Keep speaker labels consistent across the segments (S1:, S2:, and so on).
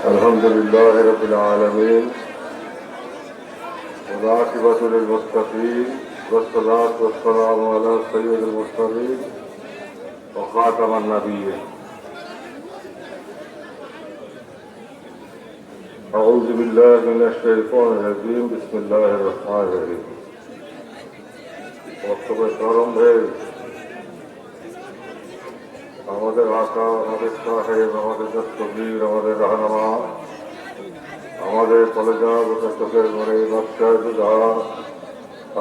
S1: الحمد لله رب العالمين والعاقبة للمتقين والصلاة والسلام على سيد المرسلين وخاتم النبيين أعوذ بالله من الشيطان الرجيم بسم الله الرحمن الرحيم বক্তব্যের প্রারম্ভে আমাদের আকা, আমাদের সাহেব, আমাদের দস্তগীর, আমাদের রাহনামা, আমাদের কলেজা চোখের মনে বাদশাহ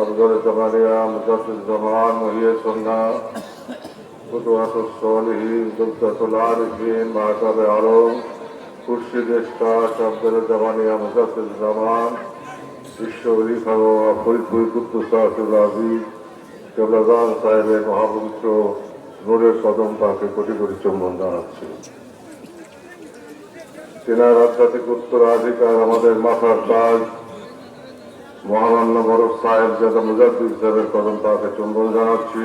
S1: আফজল জামানিয়া মুজাদ্দুজ্জামান মহিয়ে সন্না ফুতুহাতুস সলিহিন দুলতাতুল আরিফিন মাহতাবে আলম খুরশিদ ইশকাক আফজল জামানিয়া মুজাদ্দুজ্জামান বিশ্ব খলিফা ফরিদপুর কুদ্দুস আল আজিজ কেবলাজান সাহেবের মহাপবিত্র নূরের কদম পাকে কোটি কোটি চুম্বন জানাচ্ছি। তেনার আধ্যাত্মিক উত্তরাধিকার আমাদের মাথার তাজ মহামান্য বরফ সাহেব জাদা মুজাদ্দিদ সাহেবের কদম পাকে চুম্বন জানাচ্ছি।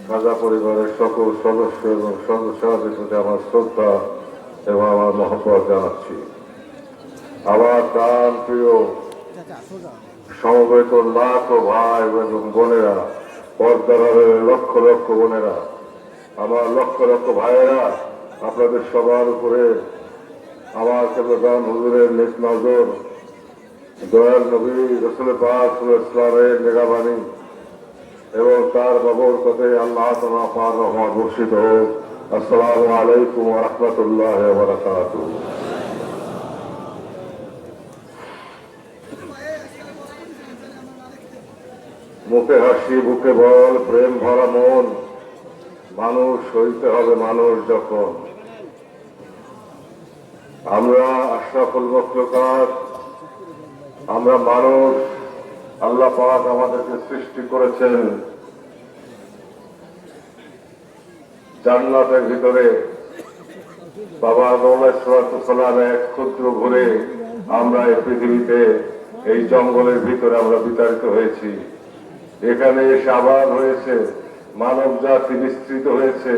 S1: খাজা পরিবারের সকল সদস্য এবং সদস্যদের প্রতি আমার শ্রদ্ধা এবং আমার মহব্বত জানাচ্ছি। আমার প্রাণ প্রিয় সমবেত লাখ ভাই এবং বোনেরা, পর্দার লক্ষ লক্ষ বোনেরা, আমার লক্ষ লক্ষ ভাইয়েরা, আপনাদের সবার উপরে আমার কেবলান হুজুরের নেক নজর, দয়াল নবী রাসূল পাক সাল্লাল্লাহু আলাইহি ওয়াসাল্লামের মেহরবানি এবং তার বরকতে আল্লাহ তাআলা পাক রহমত বর্ষিত হোক। আসসালামু আলাইকুম ওয়া রাহমাতুল্লাহি ওয়া বারাকাতুহু। মুখে হাসি বুকে বল, প্রেম ভরা মন, মানুষ হইতে হবে মানুষ যখন। আমরা আশরাফুল মখলুকাত, আমরা মানুষ, আল্লাহ পাক আমাদেরকে সৃষ্টি করেছেন জান্নাতের ভিতরে। বাবা আদম আলাইহিস সালাম এক ক্ষুদ্র ঘুরে আমরা এই পৃথিবীতে এই জঙ্গলের ভিতরে আমরা বিতাড়িত হয়েছি। এখানে এসে আবার হয়েছে, মানব জাতি বিস্তৃত হয়েছে,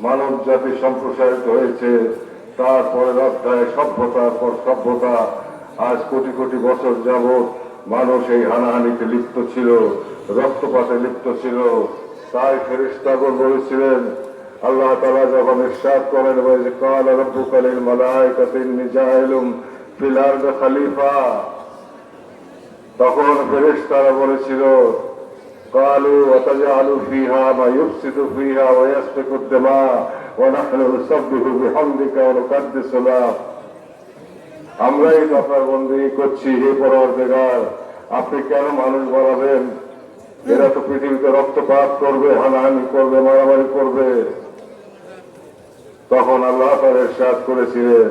S1: মানব জাতি সম্প্রসারিত হয়েছে। তারপরের অধ্যায়ে সভ্যতার পর সভ্যতা, আজ কোটি কোটি বছর যাবৎ মানুষ এই হানাহানিতে লিপ্ত ছিল, রক্তপাতে লিপ্ত ছিল। তাই ফেরেশতাগণ বলেছিলেন, আল্লাহ তাআলা যখন ইরশাদ করেন যে ক্বালা রাব্বুকা লিল মালাইকাতি ইন্নী জাইলুম ফিল আরদি খলিফা, তখন ফেরেশতারা বলেছিল قالوا وتجعل فيها ما يفسد فيها ويسفك الدماء ونحن نسبح بحمدك ونقدس لك। আমরাই আপনার বন্দী করছি, হে পরওয়ারদিগার, আপনি কেন মানুষ বানাবেন? এরা তো পৃথিবীতে রক্তপাত করবে, হানাহানি করবে, মারামারি করবে। তখন আল্লাহ তাআলা ইরশাদ করেছিলেন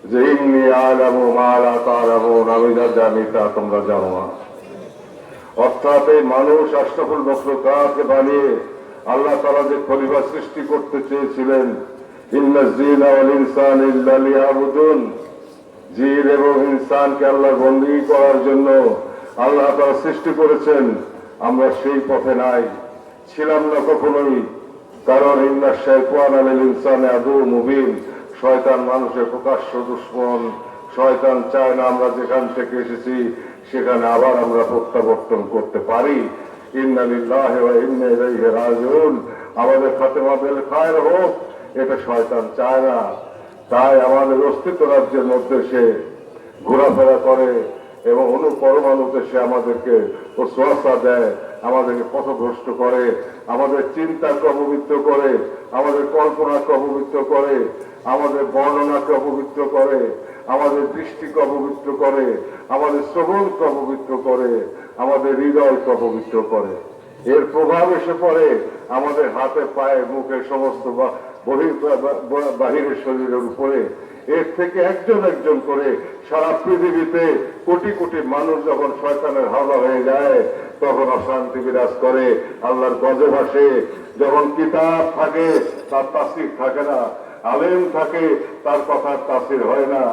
S1: যে ইন্নী আ'লামু মা লা তা'লামুন, আমি যা জানি তা তোমরা জানো না। অর্থাৎ এই মানুষ আশরাফুল মখলুকাতকে বানিয়ে আল্লাহ তাআলা যে খলিফা সৃষ্টি করতে চেয়েছিলেন, ইন্নাজ জিনা ওয়াল ইনসানা ইল্লা লিয়াবুদুন, জিন এবং ইনসানকে আল্লাহর বন্দী করার জন্য আল্লাহ তাআলা সৃষ্টি করেছেন। আমরা সেই পথে নাই, ছিলাম না কখনোই। কারণ ইন্নাশ শাইতানা লিল ইনসানি আদুউম মুবিন, শয়তান মানুষের প্রকাশ্য দুশমন। শয়তান চায় না আমরা যেখান থেকে এসেছি সেখানে আবার আমরা প্রত্যাবর্তন করতে পারি। ইন্না লিল্লাহি ওয়া ইন্না ইলাইহি রাজিউন, আমাদের খাতেমা বিল খায়র হোক, এটা শয়তান চায় না। তাই আমাদের অস্তিত্ব রাজ্যের মধ্যে সে ঘোরাফেরা করে এবং অনুপরমাণুতে সে আমাদেরকে ওয়াসওয়াসা দেয়, আমাদেরকে পথভ্রষ্ট করে, আমাদের চিন্তাকে অপবিত্র করে, আমাদের কল্পনাকে অপবিত্র করে, আমাদের বর্ণনাকে অপবিত্র করে, আমাদের দৃষ্টিকে অপবিত্র করে, আমাদের শ্রবণকে অপবিত্র করে, আমাদের হৃদয়কে অপবিত্র করে। এর প্রভাব এসে পড়ে আমাদের হাতে পায়ে মুখে সমস্ত বাহিরের শরীরের উপরে। এর থেকে একজন একজন করে সারা পৃথিবীতে কোটি কোটি মানুষ যখন শয়তানের হাওলা হয়ে যায় তখন অশান্তি বিরাজ করে, আল্লাহর গজব আসে। যখন কিতাব থাকে তার তাসির থাকে না, আলেম থাকে তার কথার তাসির হয় না।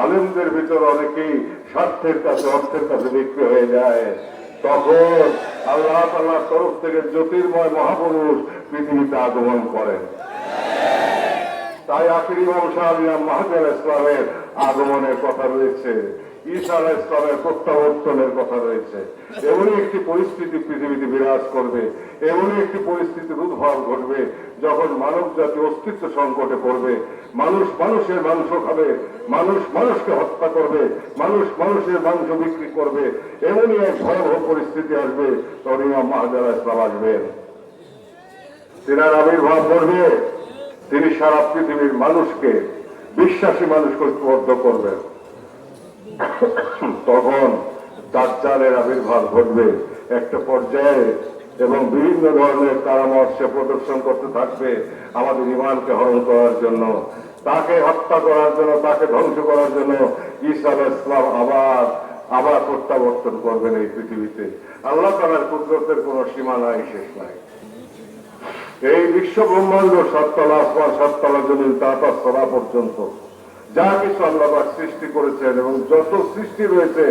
S1: আলেমদের ভিতর অনেকেই স্বার্থের কাছে, অর্থের কাছে বিক্রি হয়ে যায়। তখন আল্লাহ তাআলার তরফ থেকে জ্যোতির্ময় মহাপুরুষ পৃথিবীতে আগমন করেন। তাই আখিরি ইমাম সাহেব ইমাম মাহদী আলাইহিস সালামের আগমনের কথা রয়েছে, ঈসা আলাইহিস সালামের প্রত্যাবর্তনের কথা রয়েছে। এমনই একটি পরিস্থিতি পৃথিবীতে বিরাজ করবে, এমনই একটি পরিস্থিতির উদ্ভব ঘটবে যখন মানব জাতি অস্তিত্ব সংকটে পড়বে, মানুষ মানুষের মাংস খাবে, মানুষ মানুষকে হত্যা করবে, মানুষ মানুষের মাংস বিক্রি করবে। এমনই এক ভয়াবহ পরিস্থিতি আসবে, তখন ইমাম মাহদী আলাইহিস সালাম আসবেন, তিনার আবির্ভাব করবে, তিনি সারা পৃথিবীর মানুষকে, বিশ্বাসী মানুষকে ঐক্যবদ্ধ করবেন। তখন দাজ্জালের আবির্ভাব ঘটবে একটা পর্যায়ে এবং বিভিন্ন ধরনের কারামত সে প্রদর্শন করতে থাকবে আমাদের ঈমানকে হরণ করার জন্য, তাকে হত্যা করার জন্য, তাকে ধ্বংস করার জন্য ঈসা আলাইহিস সালাম আবার প্রত্যাবর্তন করবেন এই পৃথিবীতে। আল্লাহ তাআলার কুদরতের কোনো সীমা নাই, শেষ নাই। এই বিশ্ব ব্রহ্মাণ্ড, সাততলা আসমান, সাততলা জমিন, তাতার সরা পর্যন্ত যা কিছু আল্লাহ পাক সৃষ্টি করেছেন এবং যত সৃষ্টি রয়েছে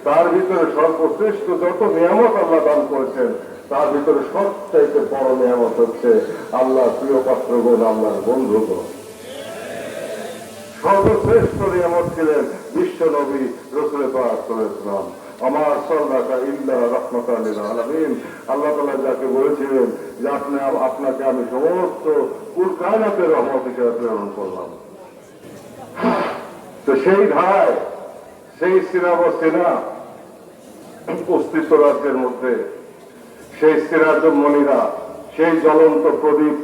S1: তার ভিতরে সর্বশ্রেষ্ঠ যত নিয়ামত আল্লাহ দান করেছেন, তার ভিতরে সবচাইতে বড় নিয়ামত হচ্ছে আল্লাহ প্রিয় পাত্রগণ, আল্লাহর বন্ধুগণ। সর্বশ্রেষ্ঠ নিয়ামত ছিলেন বিশ্ব নবী রাসূল পাক সাল্লাল্লাহু আলাইহি ওয়াসাল্লাম। আমার সাল্লাকা ইল্লা রাহমাতাল লিল আলামিন। আল্লাহ তাআলা যাকে বলেছিলেন যে আপনাকে আমি সমস্ত কুল কায়নাতের রহমত হিসেবে প্রেরণ করলাম। তো সেই ধারায় সেই সিনা অস্তিত্ব রাজ্যের মধ্যে সেই সিরাজ মনিরা, সেই জ্বলন্ত প্রদীপ,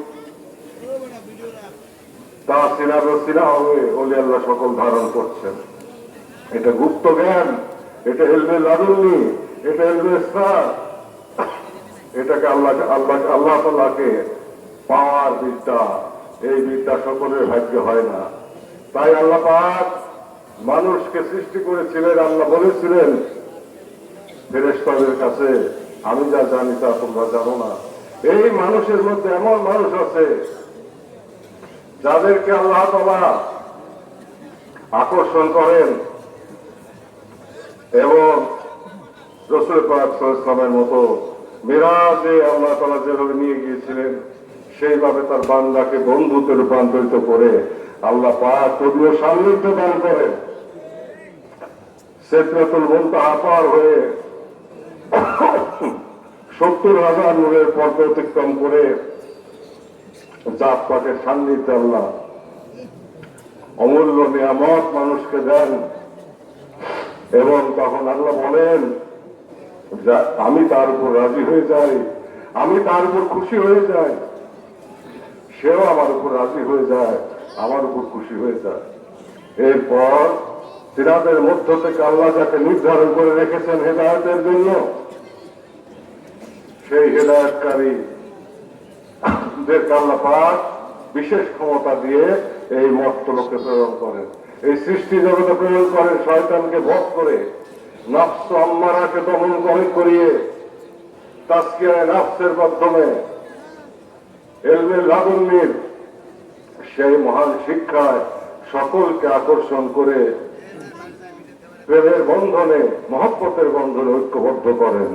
S1: তা সিনা হয়ে ওলি আল্লাহ সকল ধারণ করছেন। এটা গুপ্ত জ্ঞান, এটা এলমে লাদুন্নি, এটা এলমে ইসরার, এটাকে আল্লাহ তাআলাকে পাওয়ার বিদ্যা, এই বিদ্যা সকলের ভাগ্যে হয় না। তাই আল্লাহ পাক মানুষকে সৃষ্টি করেছিলেন, আল্লাহ বলেছিলেন ফেরেশতাদের কাছে, আমি যা জানি তা তোমরা জানো না। এই মানুষের মধ্যে এমন মানুষ আছে যাদেরকে আল্লাহ তাআলা আকর্ষণ করেন এবং রাসূল পাক সাল্লাল্লাহু আলাইহি ওয়াসাল্লামের মতো মিরাজে আল্লাহ তাআলা যেভাবে নিয়ে গিয়েছিলেন সেইভাবে তার বান্দাকে বন্ধুতে রূপান্তরিত করে আল্লাহ পাক তদীয় সান্নিধ্য দান করেন। সিদরাতুল মুনতাহা পার হয়ে 70,000 নূরের পর্দা অতিক্রম করে জাত পাকের সান্নিধ্যে আল্লাহ অমূল্য নিয়ামত মানুষকে দেন এবং তখন আল্লাহ বলেন আমি তার উপর রাজি হয়ে যাই, আমি তার উপর খুশি হয়ে যাই, সেও আমার উপর রাজি হয়ে যায়, আমার উপর খুশি হয়ে যায়। এরপর তিনাদের মধ্য থেকে আল্লাহ যাকে নির্ধারণ করে রেখেছেন হেদায়েতের জন্য, সেই হেদায়েতকারী আল্লাহ পাক বিশেষ ক্ষমতা দিয়ে এই মর্তলোকে প্রেরণ করেন, এই সৃষ্টি জগতে প্রেরণ করেন শয়তানকে বধ করে, নফস আম্মারাকে দমন করিয়ে তাজকিয়ায়ে নফসের মাধ্যমে ইলমে লাদুন্নির সেই মহান শিক্ষায় সকলকে আকর্ষণ করে প্রেমের বন্ধনে, মহব্বতের বন্ধনে ঐক্যবদ্ধ করেন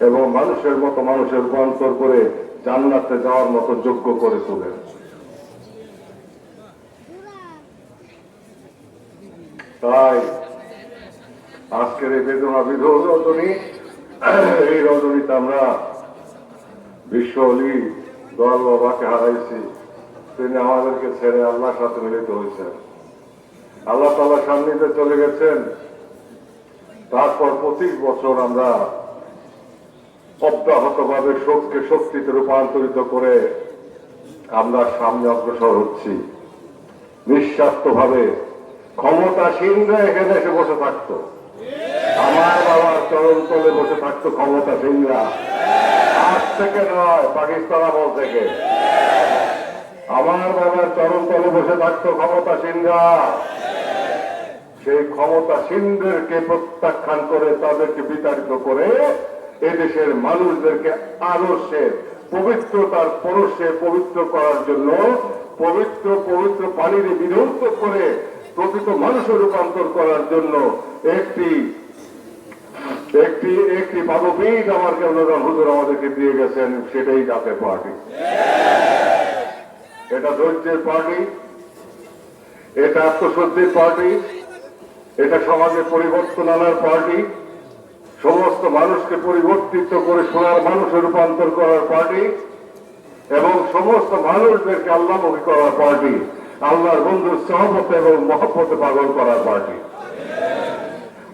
S1: এবং মানুষের মতো মানুষের রূপান্তর করে জান্নাতে যাওয়ার মতো যোগ্য করে তোলেন। তাই আজকের এই বেদনা বিধৌ রজনী, এই রজনীতে আমরা বিশ্ব অলি দয়াল বাবাকে হারাইছি। তিনি আমাদেরকে ছেড়ে আল্লাহর সাথে মিলিত হয়েছেন, আল্লাহ তাআলার সান্নিধ্যে চলে গেছেন। তারপর 25 বছর আমরা অব্যাহতভাবে শোককে শক্তিতে রূপান্তরিত করে আমরা সামনে অগ্রসর হচ্ছি নিঃস্বার্থভাবে। ক্ষমতাসীনরা এখানে এসে বসে থাকতো, আমার বাবার চরণ তলে বসে থাকতো ক্ষমতাসীনরা, আজ থেকে নয়, পাকিস্তান আমল থেকে। আমার বাবার চরণ তলে বসে থাকতো ক্ষমতাসীনরা। সেই ক্ষমতাসীনদেরকে প্রত্যাখ্যান করে, তাদেরকে বিতাড়িত করে এদেশের মানুষদেরকে আদর্শে, পবিত্রতার পরশে পবিত্র করার জন্য পবিত্র পবিত্র পানিতে বিধৌত করে প্রকৃত মানুষের রূপান্তর করার জন্য একটি একটি একটি পদবীজ আমার কেবল হুজুর আমাদেরকে দিয়ে গেছেন, সেটাই জাতীয় পার্টি। এটা ধৈর্যের পার্টি, এটা আত্মশুদ্ধির পার্টি, এটা সমাজে পরিবর্তন আনার পার্টি, সমস্ত মানুষকে পরিবর্তিত করে সোনার মানুষে রূপান্তর করার পার্টি এবং সমস্ত মানুষদেরকে আল্লাহমুখী করার পার্টি, আল্লাহর বন্ধুর সহমতে এবং মহব্বতে পাগল করার পার্টি,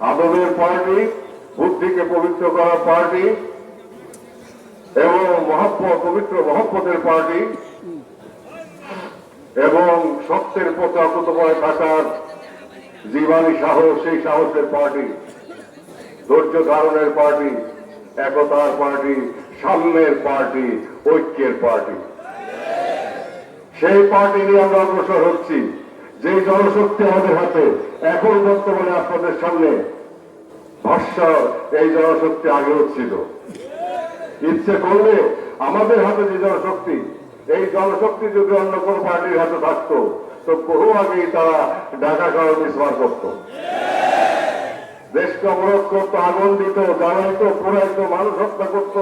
S1: আদবের পার্টি, বুদ্ধিকে পবিত্র করার পার্টি এবং পবিত্র মহব্বতের পার্টি এবং সত্যের পথে অকুতভয় থাকার জীবনী সাহস, সেই সাহসের পার্টি, ধৈর্য ধারণের পার্টি, একতার পার্টি, সাম্যের পার্টি, ঐক্যের পার্টি। সেই পার্টি নিয়ে আমরা অগ্রসর হচ্ছি। যে জনশক্তি আমাদের হাতে এখন বর্তমানে আপনাদের সামনে ভাস্বর, এই জনশক্তি আগেও ছিল। ইচ্ছে করলে আমাদের হাতে যে জনশক্তি, এই জনশক্তি যদি অন্য কোন পার্টির হাতে থাকতো তো বহু আগেই তারা ঢাকা শহর মিসমার করত, দেশকে অবরোধ করতো, আগুন দিত, জ্বালাইতো, পুরাইতো, মানুষ হত্যা করত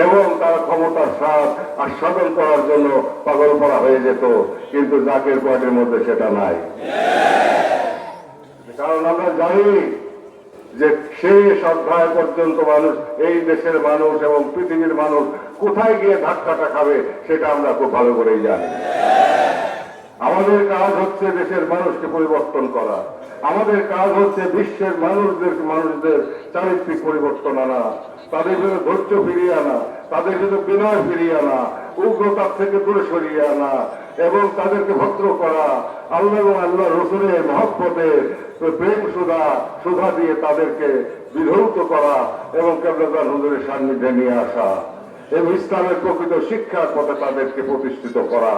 S1: এবং তারা ক্ষমতার স্বাদ আস্বাদন করার জন্য পাগল করা হয়ে যেত। কিন্তু জাকের পার্টির মধ্যে সেটা নাই, কারণ আমরা জানি যে শেষ অধ্যায় পর্যন্ত মানুষ, এই দেশের মানুষ এবং পৃথিবীর মানুষ কোথায় গিয়ে ধাক্কাটা খাবে সেটা আমরা খুব ভালো করেই জানি। আমাদের কাজ হচ্ছে দেশের মানুষকে পরিবর্তন করা, আমাদের কাজ হচ্ছে বিশ্বের মানুষদের চারিত্রিক পরিবর্তন আনা, তাদের জন্য ধৈর্য ফিরিয়ে আনা, তাদের জন্য বিনয় ফিরিয়ে আনা, উগ্রতার থেকে দূরে সরিয়ে আনা এবং তাদেরকে ভদ্র করা, আল্লাহ এবং আল্লাহ রসুলের মহব্বতের প্রেম সুধা দিয়ে তাদেরকে বিধৌত করা এবং কেবলাদান হুজুরের সান্নিধ্যে নিয়ে আসা এবং ইসলামের প্রকৃত শিক্ষার পথে তাদেরকে প্রতিষ্ঠিত করা।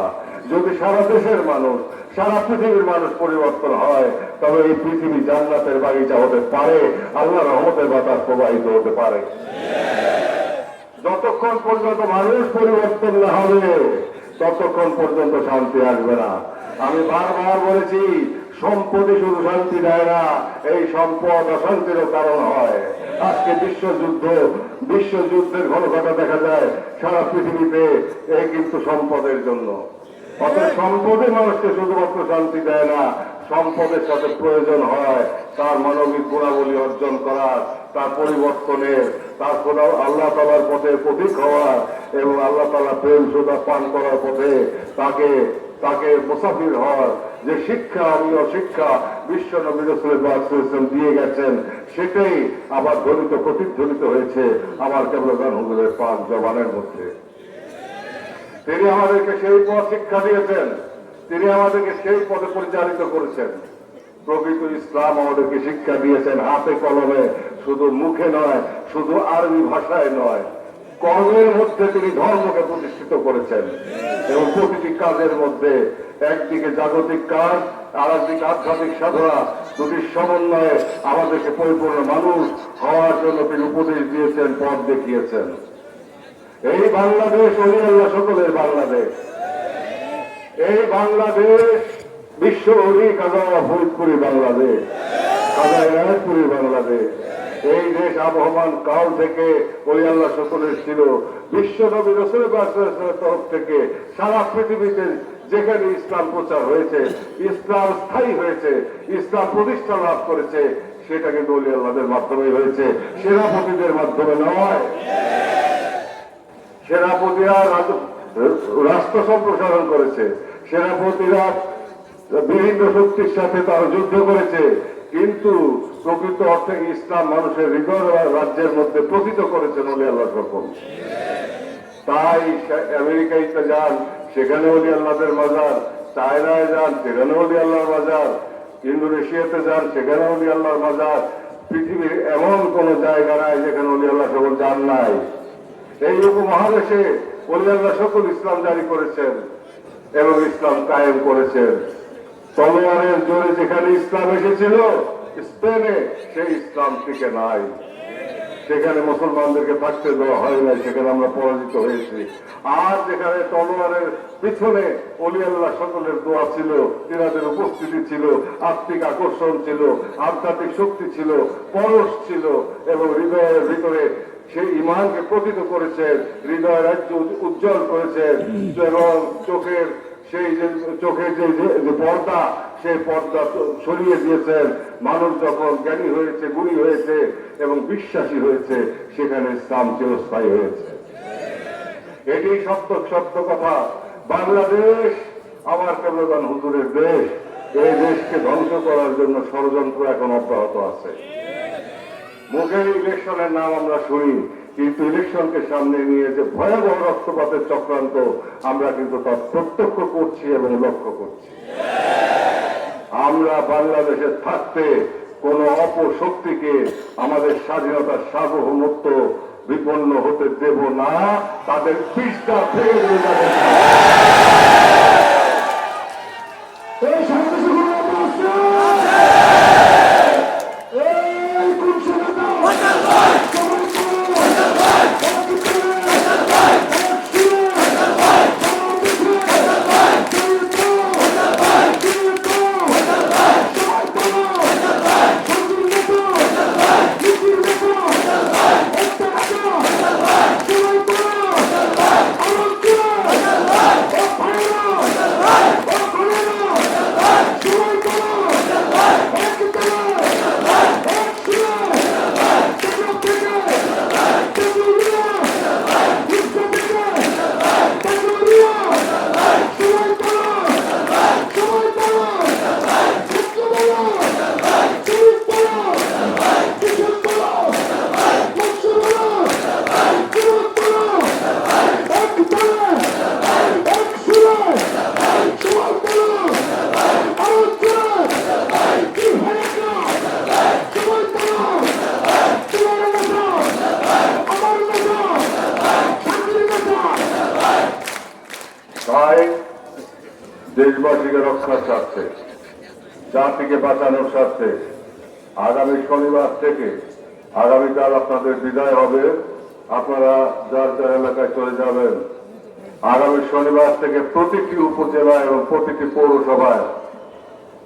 S1: যদি সারা দেশের মানুষ, সারা পৃথিবীর মানুষ পরিবর্তন হয় তবে এই পৃথিবী জান্নাতের বাগিচা হতে পারে, আল্লাহ রহমতের বাতাস প্রবাহিত হতে পারে। যতক্ষণ পর্যন্ত মানুষ পরিবর্তন না হবে ততক্ষণ পর্যন্ত শান্তি আসবে না। আমি বারবার বলেছি, সম্পদই শুধু শান্তি দেয় না, এই সম্পদ অশান্তিরও কারণ হয়। আজকে বিশ্বযুদ্ধের ঘনঘটা দেখা যায় সারা পৃথিবীতে, এই কিন্তু সম্পদের জন্য। অর্থাৎ সম্পদে মানুষকে শুধুমাত্র শান্তি দেয় না, সম্পদের সাথে প্রয়োজন হয় তার মানবিক গুণাবলী অর্জন করার, তার পরিবর্তনের, তার আল্লাহ তাআলার পথে পথিক হওয়ার এবং আল্লাহ তাআলা প্রেম সুধা পান করার পথে তাকে মুসাফির হওয়ার যে শিক্ষা, অমীয় শিক্ষা বিশ্ব নবী রাসূলুল্লাহ সাল্লাল্লাহু আলাইহি ওয়াসাল্লাম দিয়ে গেছেন, সেটাই আবার প্রতিধ্বনিত হয়েছে আমার কেবলাদান হুজুরের পাক জবানের মধ্যে। তিনি আমাদেরকে সেই পথ শিক্ষা দিয়েছেন, তিনি আমাদেরকে সেই পথে পরিচালিত করেছেন। প্রকৃত ইসলাম আমাদেরকে শিক্ষা দিয়েছেন হাতে কলমে, শুধু মুখে নয়, শুধু আরবি ভাষায় নয়, কর্মের মধ্যে তিনি ধর্মকে প্রতিষ্ঠিত করেছেন এবং প্রতিটি কাজের মধ্যে একদিকে জাগতিক কাজ আর একদিকে আধ্যাত্মিক সাধনা, দুটির সমন্বয়ে আমাদেরকে পরিপূর্ণ মানুষ হওয়ার জন্য তিনি উপদেশ দিয়েছেন, পথ দেখিয়েছেন। এই বাংলাদেশ ওলি আল্লাহ সকলের বাংলাদেশ, এই বাংলাদেশ বিশ্ব অলি কাজা ফরিদপুরি বাংলাদেশ, কাজা এনায়তপুরি বাংলাদেশ। এই দেশ আবহমান কাল থেকে ওলি আল্লাহ সকলের ছিল। বিশ্ব নবী রাসূলুল্লাহ সাল্লাল্লাহু আলাইহি ওয়াসাল্লামের তরফ থেকে সারা পৃথিবীতে যেখানে ইসলাম প্রচার হয়েছে, ইসলাম স্থায়ী হয়েছে, ইসলাম প্রতিষ্ঠা লাভ করেছে, সেটা কিন্তু ওলি আল্লাহদের মাধ্যমেই হয়েছে, সেনাপতিদের মাধ্যমে নয়। সেনাপতিরা রাষ্ট্র সম্প্রসারণ করেছে, সেনাপতিরা বিভিন্ন শক্তির সাথে তারা যুদ্ধ করেছে, কিন্তু প্রকৃত অর্থে ইসলাম মানুষের হৃদয় রাজ্যের মধ্যে প্রথিত করেছেন ওলি আল্লাহ সকল। তাই আমেরিকাতে যান, সেখানে ওলি আল্লাহদের মাজার, চায়নায় যান, সেখানে ওলি আল্লাহর মাজার, ইন্দোনেশিয়াতে যান, সেখানে ওলি আল্লাহর মাজার। পৃথিবীর এমন কোন জায়গা নাই যেখানে ওলি আল্লাহ সকল যান নাই। এই উপমহাদেশে ওলি আল্লাহ সকল ইসলাম জারি করেছেন এবং ইসলাম কায়েম করেছেন। তলোয়ারের জোরে যেখানে ইসলাম এসেছিল স্পেনে, সেই ইসলাম টিকে নাই, সেখানে মুসলমানদেরকে থাকতে দেওয়া হয় নাই, সেখানে আমরা পরাজিত হয়েছি। আর যেখানে তলোয়ারের পিছনে ওলি আল্লাহ সকলের দোয়া ছিল, তিনাদের উপস্থিতি ছিল, আত্মিক আকর্ষণ ছিল, আধ্যাত্মিক শক্তি ছিল, পরশ ছিল এবং হৃদয়ের ভিতরে সেই ইমানকে প্রতিত করেছেন, হৃদয়ের রাজ্য উজ্জ্বল করেছেন এবং চোখের সেই যে চোখে যে যে পর্দা, সেই পর্দা সরিয়ে দিয়েছেন। মানুষ যখন জ্ঞানী হয়েছে, গুণী হয়েছে এবং বিশ্বাসী হয়েছে, সেখানে ইসলাম চিরস্থায়ী হয়েছে। এটি সত্য সত্য কথা। বাংলাদেশ আমার কেবলদান হুজুরের দেশ। এই দেশকে ধ্বংস করার জন্য ষড়যন্ত্র এখন অব্যাহত আছে। মুখে ইলেকশনের নাম আমরা শুনি, কিন্তু ইলেকশনকে সামনে নিয়ে যে ভয়াবহ রক্তপাতের চক্রান্ত আমরা কিন্তু তা প্রত্যক্ষ করছি এবং লক্ষ্য করছি। আমরা বাংলাদেশে থাকতে কোন অপশক্তিকে আমাদের স্বাধীনতার সার্বভৌমত্ব বিপন্ন হতে দেব না। তাদের পিঠটা ভেঙে দিয়ে যাবে। তাই দেশবাসীকে রক্ষার স্বার্থে, জাতিকে বাঁচানোর স্বার্থে আগামী শনিবার থেকে, আগামীকাল আপনাদের বিদায় হবে, আপনারা যার যার এলাকায় চলে যাবেন। আগামী শনিবার থেকে প্রতিটি উপজেলা এবং প্রতিটি পৌরসভায়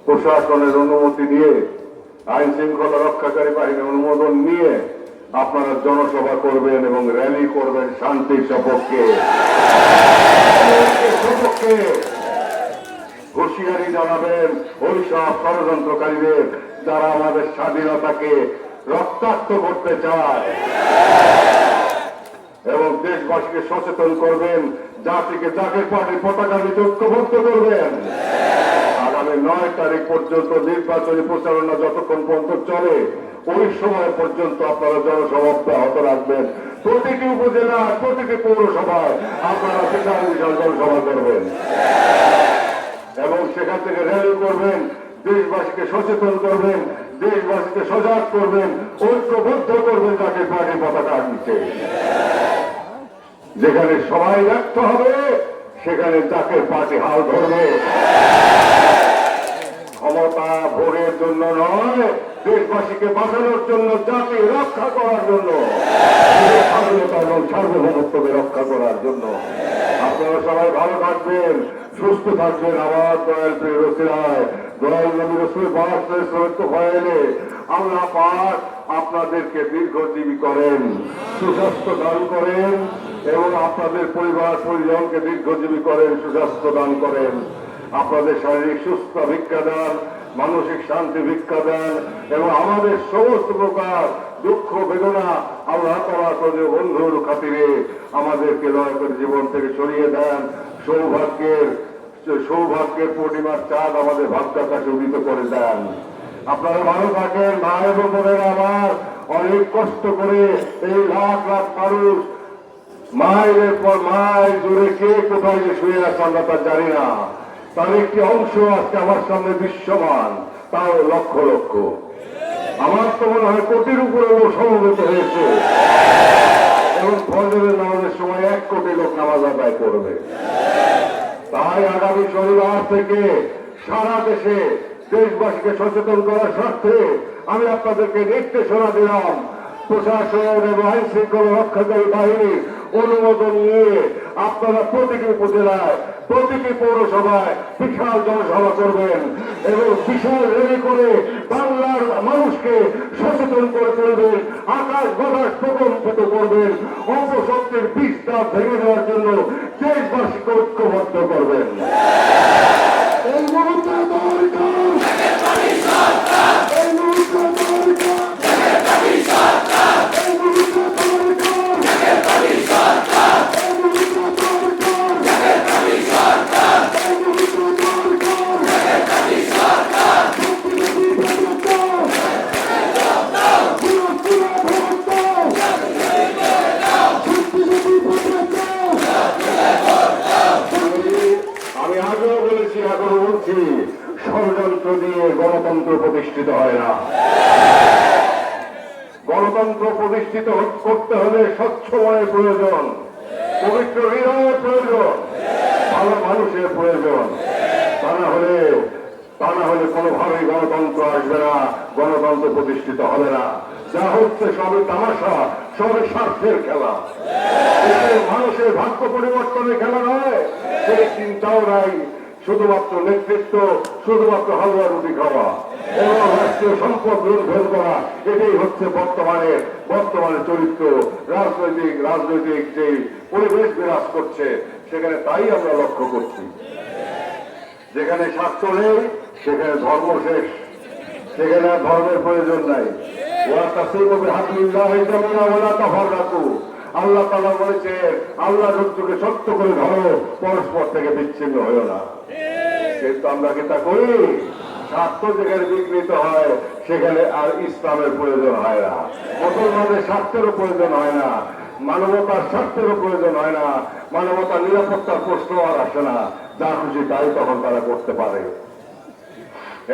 S1: প্রশাসনের অনুমতি নিয়ে, আইন শৃঙ্খলা রক্ষাকারী বাহিনীর অনুমোদন নিয়ে আপনারা জনসভা করবেন এবং র্যালি করবেন শান্তির সপক্ষে। হুঁশিয়ারি জানাবেন ওই সব ষড়যন্ত্রকারীদের যারা আমাদের স্বাধীনতাকে রক্তাক্ত করতে চায়, এবং দেশবাসীকে সচেতন করবেন, জাতিকে জাতীয় পার্টির পতাকা নিতে ঐক্যবদ্ধ করবেন। আগামী 9 তারিখ পর্যন্ত নির্বাচনী প্রচারণা যতক্ষণ পর্যন্ত চলে, ওই সময় পর্যন্ত আপনারা জনসভা অব্যাহত রাখবেন। প্রতিটি উপজেলা, প্রতিটি পৌরসভায় আপনারা বিশাল বিশাল জনসভা করবেন এবং সেখান থেকে র্যালি করবেন, দেশবাসীকে সচেতন করবেন, দেশবাসীকে সজাগ করবেন, ঐক্যবদ্ধ করবেন জাতীয় পার্টির পতাকা নিচে। যেখানে সবাই ব্যর্থ হবে, সেখানে জাতীয় পার্টি হাল ধরবে। ক্ষমতা ভোগের জন্য নয়, দেশবাসীকে বাঁচানোর জন্য, জাতি রক্ষা করার জন্য, স্বাধীনতা এবং সার্বভৌমত্বকে রক্ষা করার জন্য। আপনারা সবাই ভালো থাকবেন, সুস্থ থাকবেন। আমার দয়াল প্রিয় রসিলায়, দয়াল নবী রসুল ভয়েলে আল্লাহ পাক আপনাদেরকে দীর্ঘজীবী করেন, সুস্বাস্থ্য দান করেন এবং আপনাদের পরিবার পরিজনকে দীর্ঘজীবী করেন, সুস্বাস্থ্য দান করেন। আপনাদের শারীরিক সুস্থ ভিক্ষা দেন, মানসিক শান্তি ভিক্ষা দেন এবং আমাদের সমস্ত প্রকার দুঃখ বেদনা আল্লাহ তাআলা তাদের বন্ধুর খাতিরে আমাদেরকে দয়া করে জীবন থেকে সরিয়ে দেন। সৌভাগ্যের পূর্ণিমার চাঁদ আমাদের ভাগ্যাকাশে উদিত করে দেন। আপনারা ভালো থাকেন। ভাই এবং বোনেরা আমার, অনেক কষ্ট করে এই লাখ লাখ মানুষ মাইলের পর মাইল জুড়ে কে কোথায় যে শুয়ে আছে আমরা তা জানি না, তার একটি অংশ আজকে আমার সামনে দৃশ্যমান, তাও লক্ষ লক্ষ, আমার তো মনে হয় কোটির উপরে লোক সমবেত হয়েছে এবং ফজরের নামাজের সময় 1 কোটি লোক নামাজ আদায় করবে। তাই আগামী শনিবার থেকে সারা দেশে দেশবাসীকে সচেতন করার স্বার্থে আমি আপনাদেরকে নির্দেশনা দিলাম, প্রশাসন এবং আইন শৃঙ্খলা রক্ষাকারী বাহিনীর অনুমোদন নিয়ে আপনারা প্রতিটি উপজেলায়, প্রতিটি পৌরসভায় বিশাল জনসভা করবেন এবং বিশাল র্যালি করে বাংলার মানুষকে সচেতন করে তুলবেন, আকাশ বাতাস প্রকম্পিত করবেন, অপশক্তির বিস্তার ভেঙে দেওয়ার জন্য দেশবাসীকে ঐক্যবদ্ধ করবেন। গণতন্ত্র প্রতিষ্ঠিত হয় না। গণতন্ত্র প্রতিষ্ঠিত করতে হলে স্বচ্ছ মনের প্রয়োজন, পবিত্র হৃদয়ের প্রয়োজন, ভালো মানুষের প্রয়োজন। তা না হলে কোনোভাবেই গণতন্ত্র আসবে না, গণতন্ত্র প্রতিষ্ঠিত হবে না। যা হচ্ছে সবই তামাশা, সবই স্বার্থের খেলা। মানুষের ভাগ্য পরিবর্তনের খেলা নয়, সেই চিন্তাও নাই। শুধুমাত্র নেতৃত্ব, শুধুমাত্র হালুয়া রুটি খাওয়া এবং রাষ্ট্রীয় সম্পদ লুণ্ঠন করা, এটাই হচ্ছে বর্তমানে চরিত্র। রাজনৈতিক যে পরিবেশ বিরাজ করছে সেখানে তাই আমরা লক্ষ্য করছি। যেখানে স্বার্থ নেই সেখানে ধর্ম শেষ, সেখানে আর ধর্মের প্রয়োজন নাই। আল্লাহ তাআলা বলেছেন, আল্লাহ রজ্জুকে শক্ত করে ধরো, পরস্পর থেকে বিচ্ছিন্ন হইও না। কিন্তু আমরা কি তা করি? স্বার্থ যেখানে বিঘ্নিত হয় সেখানে আর ইসলামের প্রয়োজন হয় না, মুসলমানদের স্বার্থেরও প্রয়োজন হয় না, মানবতার স্বার্থেরও প্রয়োজন হয় না, মানবতার নিরাপত্তার প্রশ্ন আর আসে না। যা খুশি তাই তখন তারা করতে পারে।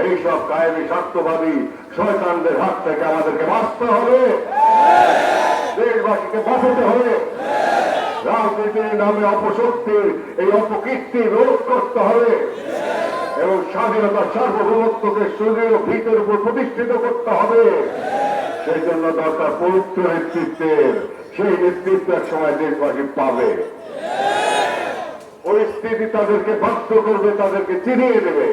S1: এইসব কায়েমি স্বার্থবাদী শয়তানদের হাত থেকে আমাদেরকে বাঁচতে হবে, দেশবাসীকে বাঁচাতে হবে। রাজনীতির নামে অপশক্তির এই অপকীর্তি রোধ করতে হবে এবং স্বাধীনতার সার্বভৌমত্বকে সুদৃঢ় ভিতের উপর প্রতিষ্ঠিত করতে হবে। সেই জন্য দরকার পবিত্র নেতৃত্বের। সেই নেতৃত্ব এক সময় দেশবাসী পাবে। পরিস্থিতি তাদেরকে বাধ্য করবে, তাদেরকে চিনিয়ে দেবে।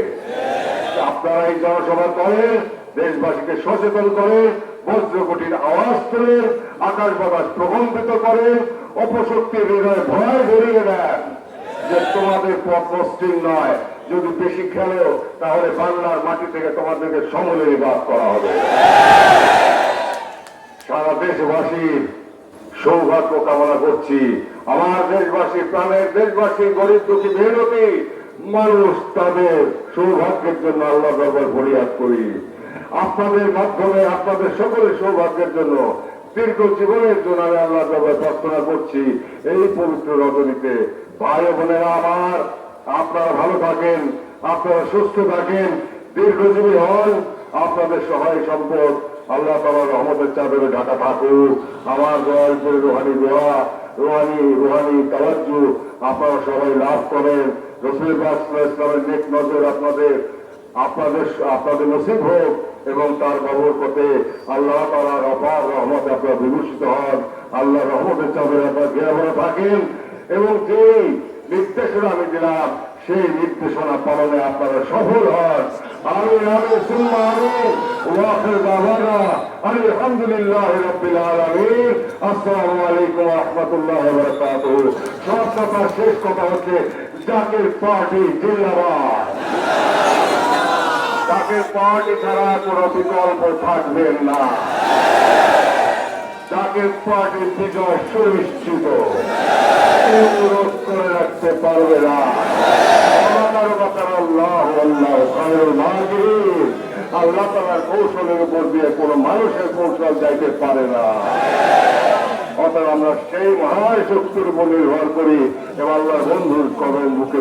S1: আপনারা এই জনসভা করেন, দেশবাসীকে সচেতন করেন, বজ্রকঠিন আওয়াজ তোলেন, আকাশ বাতাস প্রকম্পিত করেন, অপশক্তির হৃদয়ে ভয় ধরিয়ে দেন যে তোমাদের পথ মসৃণ নয়, যদি বেশি খেলো তাহলে বাংলার মাটি থেকে তোমাদেরকে সমূলে নিবাস করা হবে। সারা দেশবাসীর সৌভাগ্য কামনা করছি। আমার দেশবাসী, প্রাণের দেশবাসী, গরিব দুঃখী মেহনতি মানুষ, তাদের সৌভাগ্যের জন্য আল্লাহ দরবার ফরিয়াদ করি। আপনাদের মাধ্যমে আপনাদের সকলের সৌভাগ্যের জন্য, দীর্ঘ জীবনের জন্য আমি আল্লাহ দরবার প্রার্থনা করছি। এই পবিত্র রজনীতে ভাই বোনেরা আমার, আপনারা ভালো থাকেন, আপনারা সুস্থ থাকেন, দীর্ঘজীবী হন। আপনাদের সহায় সম্পদ আল্লাহ তাআলার রহমতের চাদরে ঢাকা থাকুক। আমার দোয়ার উপরে রুহানি তাওয়াজ্জু আপনারা সবাই লাভ করেন। রাসূল পাক সাল্লাল্লাহু আলাইহি ওয়াসাল্লামের নেক নজর আপনাদের নসিব হোক এবং তার বরকতে আল্লাহ তাআলার অপার রহমতে আপনারা বিভূষিত হন। আল্লাহর রহমতের চাদরে আপনারা ঘেরা থাকেন এবং যে নির্দেশনা আমি দিলাম সেই নির্দেশনা পালনে আপনারা সফল হন। আমিন আমিন সুম্মা আমিন। ওয়া আখির দাওয়ানা আলহামদুলিল্লাহি রাব্বিল আলামিন। আসসালামু আলাইকুম ওয়া রাহমাতুল্লাহি ওয়া বারাকাতুহু। সব কথা শেষ কথা হচ্ছে জাতীয় পার্টি জিন্দাবাদ। জাতীয় পার্টি ছাড়া কোনো বিকল্প থাকবেন না। জাতীয় পার্টির বিজয় সুনিশ্চিত, রোধ করে রাখতে পারবে না। আল্লাহ তাআলার কৌশলের উপর দিয়ে কোন মানুষের কৌশল যাইতে পারে না। অতএব আমরা সেই মহান শক্তির উপর নির্ভর করি এবং আল্লাহর বন্ধুর কদম বুকে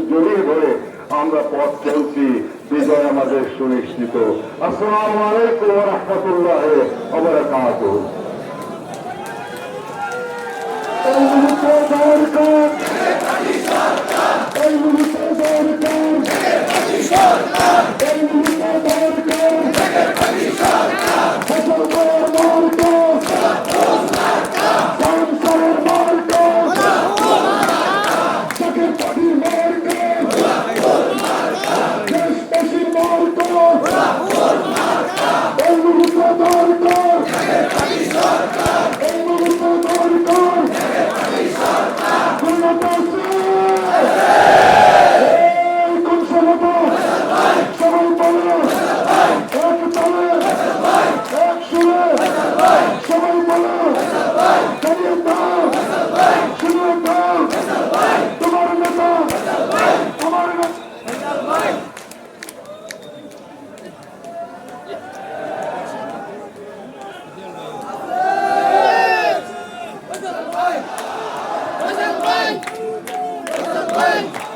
S1: জড়িয়ে ধরে আমরা পথ চলছি। বিজয় আমাদের সুনিশ্চিত। আসসালামু আলাইকুম ওয়া রাহমাতুল্লাহি ওয়া বারাকাতুহু।
S2: Right!